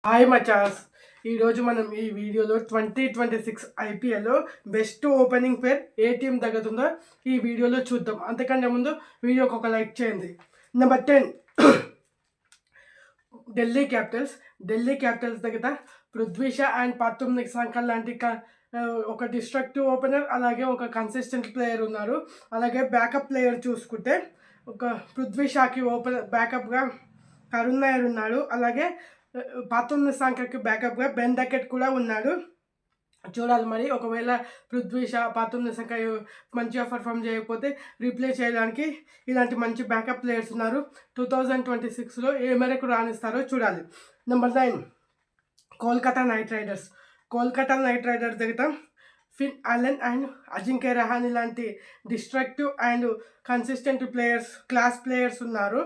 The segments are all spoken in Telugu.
హాయ్ మచాస్. ఈరోజు మనం ఈ వీడియోలో 2026 ఐపీఎల్లో బెస్ట్ ఓపెనింగ్ పేర్ ఏ టీం తగ్గుతుందో ఈ వీడియోలో చూద్దాం. అంతకంటే ముందు వీడియోకి ఒక లైక్ చేయండి. నెంబర్ 10 ఢిల్లీ క్యాపిటల్స్ దగ్గర పృథ్వీ షా అండ్ పాతుమ్ సంకల్ లాంటి ఒక డిస్ట్రక్టివ్ ఓపెనర్, అలాగే ఒక కన్సిస్టెంట్ ప్లేయర్ ఉన్నారు. అలాగే బ్యాకప్ ప్లేయర్ చూసుకుంటే ఒక పృథ్వీ షాకి బ్యాకప్గా కరుణ్ నాయర్ ఉన్నాడు. అలాగే పాతుమ్ సంకల్కి బ్యాకప్గా బెన్ డకెట్ కూడా ఉన్నాడు. చూడాలి మరి, ఒకవేళ పృథ్వీ షా పాతుమ్ నిసంక మంచిగా పర్ఫామ్ చేయకపోతే రీప్లేస్ చేయడానికి ఇలాంటి మంచి బ్యాకప్ ప్లేయర్స్ ఉన్నారు. 2026లో ఏ మేరకు రాణిస్తారో చూడాలి. నెంబర్ 9 కోల్కతా నైట్ రైడర్స్ దగ్గర Finn Allen and Ajinkya Rahane లాంటి destructive and consistent class players ఉన్నారు.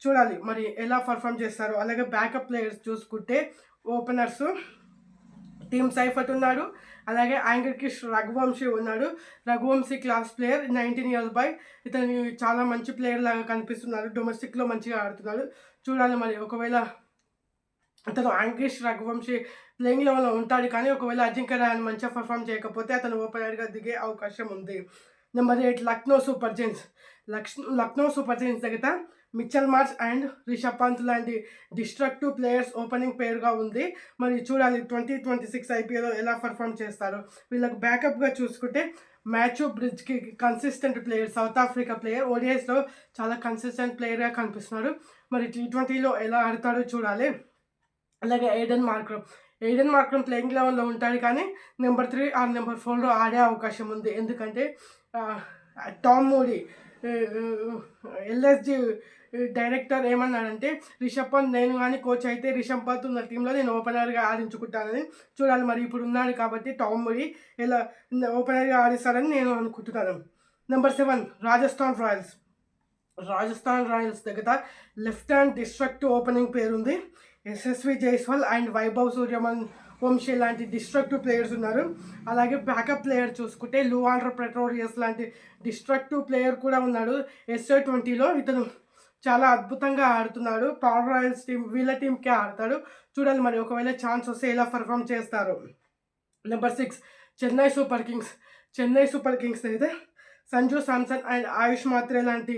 చూడాలి మరి ఎలా పర్ఫామ్ చేస్తారు. అలాగే బ్యాకప్ ప్లేయర్స్ చూసుకుంటే ఓపెనర్స్ టీమ్ సైఫట్ ఉన్నాడు. అలాగే యాంగర్కిష్ రఘువంశీ ఉన్నాడు. Raghuvanshi class player, 19 years boy. ఇతను చాలా మంచి ప్లేయర్ లాగా కనిపిస్తున్నాడు. డొమెస్టిక్లో మంచిగా ఆడుతున్నాడు. చూడాలి మరి, ఒకవేళ అతను యాంగర్కిష్ రఘువంశీ ప్లేయింగ్ లెవెల్లో ఉంటాడు, కానీ ఒకవేళ అజింక్య రహానే మంచిగా పర్ఫామ్ చేయకపోతే అతను ఓపెనర్గా దిగే అవకాశం ఉంది. నెంబర్ 8 లక్నో సూపర్ జైంట్స్ దగ్గర Mitchell Marsh and Rishabh Pant లాంటి డిస్ట్రక్టివ్ ప్లేయర్స్ ఓపెనింగ్ పేరుగా ఉంది. మరి చూడాలి 2026 ఐపీఎల్లో ఎలా పర్ఫామ్ చేస్తారు. వీళ్ళకి బ్యాకప్గా చూసుకుంటే మ్యాథ్యూ బ్రిడ్జ్కి consistent player, South Africa player, ఓడిఐస్లో చాలా కన్సిస్టెంట్ ప్లేయర్గా కనిపిస్తున్నారు. మరి T20లో ఎలా ఆడతాడో చూడాలి. అలాగే ఎయిడెన్ మార్క్రమ్ ప్లేయింగ్ లెవెల్లో ఉంటాడు, కానీ నెంబర్ 3 ఆర్ నెంబర్ 4లో ఆడే అవకాశం ఉంది. ఎందుకంటే టామ్ మూడీ ఎల్ఎస్జి డైరెక్టర్ ఏమన్నాడంటే, రిషబ్ పంత్ నేను కానీ కోచ్ అయితే రిషబ్ పంత్ ఉన్న టీంలో నేను ఓపెనర్గా ఆడించుకుంటానని. చూడాలి మరి, ఇప్పుడు ఉన్నాడు కాబట్టి టామ్ మూడీ ఎలా ఓపెనర్గా ఆడిస్తారని నేను అనుకుంటున్నాను. నెంబర్ 7 రాజస్థాన్ రాయల్స్ దగ్గర లెఫ్ట్ హ్యాండ్ డిస్ట్రక్టివ్ ఓపెనింగ్ పేరుంది. యశస్వి జైస్వాల్ అండ్ వైభవ్ సూర్యవంశీ లాంటి డిస్ట్రక్టివ్ ప్లేయర్స్ ఉన్నారు. అలాగే బ్యాకప్ ప్లేయర్ చూసుకుంటే లూవాండ్రో ప్రెటోరియస్ లాంటి డిస్ట్రక్టివ్ ప్లేయర్ కూడా ఉన్నాడు. SA20లో ఇతను చాలా అద్భుతంగా ఆడుతున్నాడు. పవర్ రాయల్స్ వీళ్ళ టీంకే ఆడతాడు. చూడాలి మరి, ఒకవేళ ఛాన్స్ వస్తే ఎలా పర్ఫామ్ చేస్తారు. నెంబర్ 6 చెన్నై సూపర్ కింగ్స్ అయితే సంజు శాంసన్ అండ్ ఆయుష్ మాత్రే లాంటి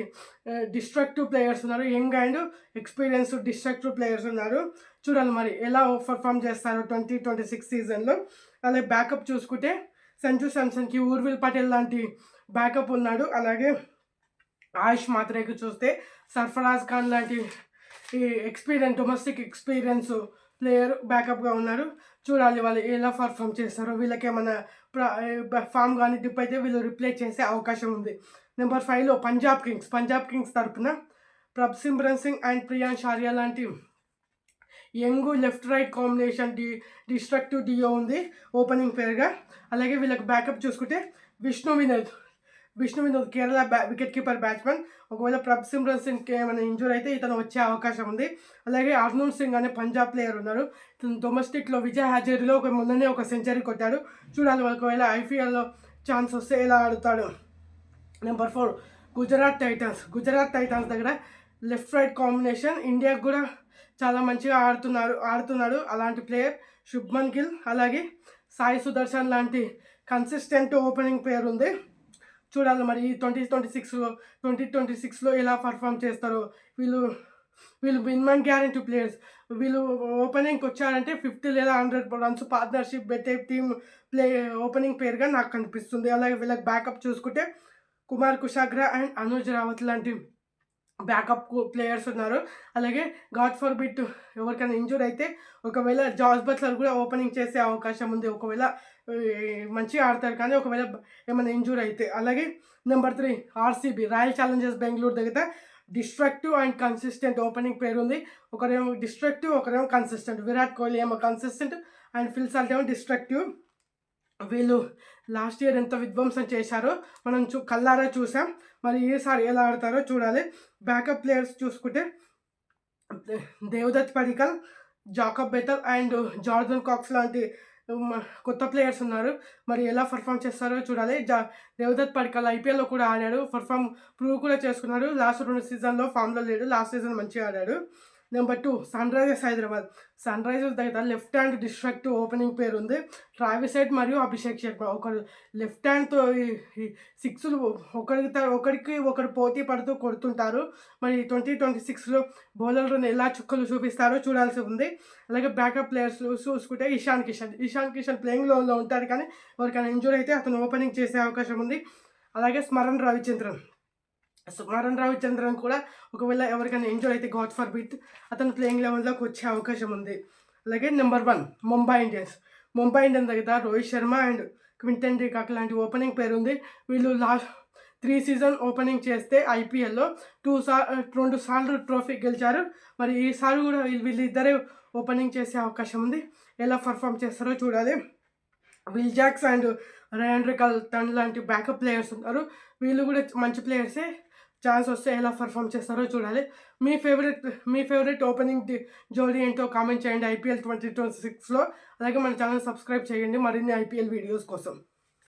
డిస్ట్రక్టివ్ ప్లేయర్స్ ఉన్నారు. Young and experience destructive players ఉన్నారు. చూడాలి మరి ఎలా పర్ఫామ్ చేస్తారు 2026 సీజన్లో. అలాగే బ్యాకప్ చూసుకుంటే సంజు శాంసన్కి ఊర్విల్ పటేల్ లాంటి బ్యాకప్ ఉన్నాడు. అలాగే ఆయుష్ మాత్రేకి చూస్తే సర్ఫరాజ్ ఖాన్ లాంటి డొమెస్టిక్ ఎక్స్పీరియన్స్ ప్లేయర్ బ్యాకప్గా ఉన్నారు. చూడాలి వాళ్ళు ఎలా పర్ఫామ్ చేస్తారో. వీళ్ళకి ఏమైనా ఫామ్ కానీ డిప్ అయితే వీళ్ళు రిప్లేస్ చేసే అవకాశం ఉంది. నెంబర్ 5లో పంజాబ్ కింగ్స్ తరఫున ప్రభ్సిమ్రన్ సింగ్ అండ్ ప్రియాంష్ ఆర్యా లాంటి young left right combination destructive duo ఉంది ఓపెనింగ్ పేరుగా. అలాగే వీళ్ళకి బ్యాకప్ చూసుకుంటే Vishnu Vinod Kerala wicket keeper batsmen. ఒకవేళ ప్రభ్సిమ్రన్ సింగ్కి ఏమైనా ఇంజూర్ అయితే ఇతను వచ్చే అవకాశం ఉంది. అలాగే అర్నూల్ సింగ్ అనే పంజాబ్ ప్లేయర్ ఉన్నారు. ఇతను డొమెస్టిక్లో విజయ్ హజారీలో మొన్ననే ఒక సెంచరీ కొట్టాడు. చూడాలి ఒకవేళ ఐపీఎల్లో ఛాన్స్ వస్తే ఎలా ఆడుతాడు. నెంబర్ 4 గుజరాత్ టైటాన్స్ దగ్గర లెఫ్ట్ రైట్ కాంబినేషన్ ఇండియాకు కూడా చాలా మంచిగా ఆడుతున్నాడు. అలాంటి ప్లేయర్ శుభ్మన్ గిల్, అలాగే సాయి సుదర్శన్ లాంటి కన్సిస్టెంట్ ఓపెనింగ్ పేరు ఉంది. చూడాలి మరి 2026లో ఎలా పర్ఫామ్ చేస్తారో. వీళ్ళు మినిమం గ్యారెంటీ ప్లేయర్స్. వీళ్ళు ఓపెనింగ్కి వచ్చారంటే 50 లేదా 100 runs పార్ట్నర్షిప్ పెట్టే టీమ్ ఓపెనింగ్ పేరుగా నాకు కనిపిస్తుంది. అలాగే వీళ్ళకి బ్యాకప్ చూసుకుంటే కుమార్ కుషాగ్రా అండ్ అనుజ్ రావత్ లాంటి బ్యాకప్ ప్లేయర్స్ ఉన్నారు. అలాగే గాడ్ ఫర్ బిట్ ఎవరికైనా ఇంజూర్ అయితే ఒకవేళ జాస్ బట్లర్ కూడా ఓపెనింగ్ చేసే అవకాశం ఉంది. ఒకవేళ మంచిగా ఆడతారు, కానీ ఒకవేళ ఏమైనా ఇంజూర్ అయితే. అలాగే number 3 RCB royal Challengers Bengaluru దగ్గర డిస్ట్రక్టివ్ అండ్ కన్సిస్టెంట్ ఓపెనింగ్ పేరు ఉంది. ఒకరేమో డిస్ట్రక్టివ్, ఒకరేమో కన్సిస్టెంట్. విరాట్ కోహ్లీ ఏమో కన్సిస్టెంట్ అండ్ ఫిల్ సాల్ట్ ఏమో డిస్ట్రక్టివ్. వీళ్ళు లాస్ట్ ఇయర్ ఎంత విధ్వంసం చేశారో మనం కల్లారా చూసాం. మరి ఈసారి ఎలా ఆడతారో చూడాలి. బ్యాకప్ ప్లేయర్స్ చూసుకుంటే Devdutt Padikkal, Jacob Bethell and Jordan Cox లాంటి కొత్త ప్లేయర్స్ ఉన్నారు. మరి ఎలా పర్ఫామ్ చేస్తారో చూడాలి. దేవదత్ పడికల్ ఐపీఎల్లో కూడా ఆడాడు, ప్రూవ్ కూడా చేసుకున్నాడు. లాస్ట్ 2 సీజన్లో ఫామ్లో లేడు, లాస్ట్ సీజన్ మంచిగా ఆడాడు. Number 2 Sunrisers Hyderabad. సన్‌రైజర్స్ దగ్గర లెఫ్ట్ హ్యాండ్ డిస్ట్రక్టివ్ ఓపెనింగ్ పేర్ ఉంది. ట్రావిస్ హెడ్ మరియు అభిషేక్ శర్మ. ఒకరు లెఫ్ట్ హ్యాండ్‌తో ఈ సిక్స్‌లు ఒకరికి ఒకరు పోటీ పడుతూ కొడుతుంటారు. మరి 2026లో బౌలర్లను ఎలా చుక్కలు చూపిస్తారో చూడాల్సి ఉంది. అలాగే బ్యాకప్ ప్లేయర్స్ చూసుకుంటే ఇషాన్ కిషన్ ప్లేయింగ్ లోన్‌లో ఉంటాడు, కానీ ఎవరికైనా ఇంజ్యూర్ అయితే అతను ఓపెనింగ్ చేసే అవకాశం ఉంది. అలాగే స్మరణ్ రవిచంద్రన్ కూడా ఒకవేళ ఎవరికైనా ఇంజ్యూర్ అయితే గాడ్ ఫర్ బిట్ అతను ప్లేయింగ్ లెవెల్లోకి వచ్చే అవకాశం ఉంది. అలాగే నెంబర్ 1 ముంబై ఇండియన్స్ దగ్గర Rohit Sharma and Quinton de Kock లాంటి ఓపెనింగ్ పేరు ఉంది. వీళ్ళు లాస్ట్ 3 సీజన్ ఓపెనింగ్ చేస్తే ఐపీఎల్లో 2 సార్లు ట్రోఫీ గెలిచారు. మరి ఈసారి కూడా వీళ్ళిద్దరే ఓపెనింగ్ చేసే అవకాశం ఉంది. ఎలా పర్ఫామ్ చేస్తారో చూడాలి. విల్ జాక్స్ అండ్ రేయాండ్రే టన్ లాంటి బ్యాకప్ ప్లేయర్స్ ఉన్నారు. వీళ్ళు కూడా మంచి ప్లేయర్సే. ఛాన్స్ వస్తే ఎలా పర్ఫామ్ చేస్తారో చూడాలి. మీ ఫేవరెట్ ఓపెనింగ్ జోడీ ఏంటో కామెంట్ చేయండి ఐపీఎల్ 2026లో. అలాగే మన ఛానల్ సబ్స్క్రైబ్ చేయండి మరిన్ని ఐపీఎల్ వీడియోస్ కోసం.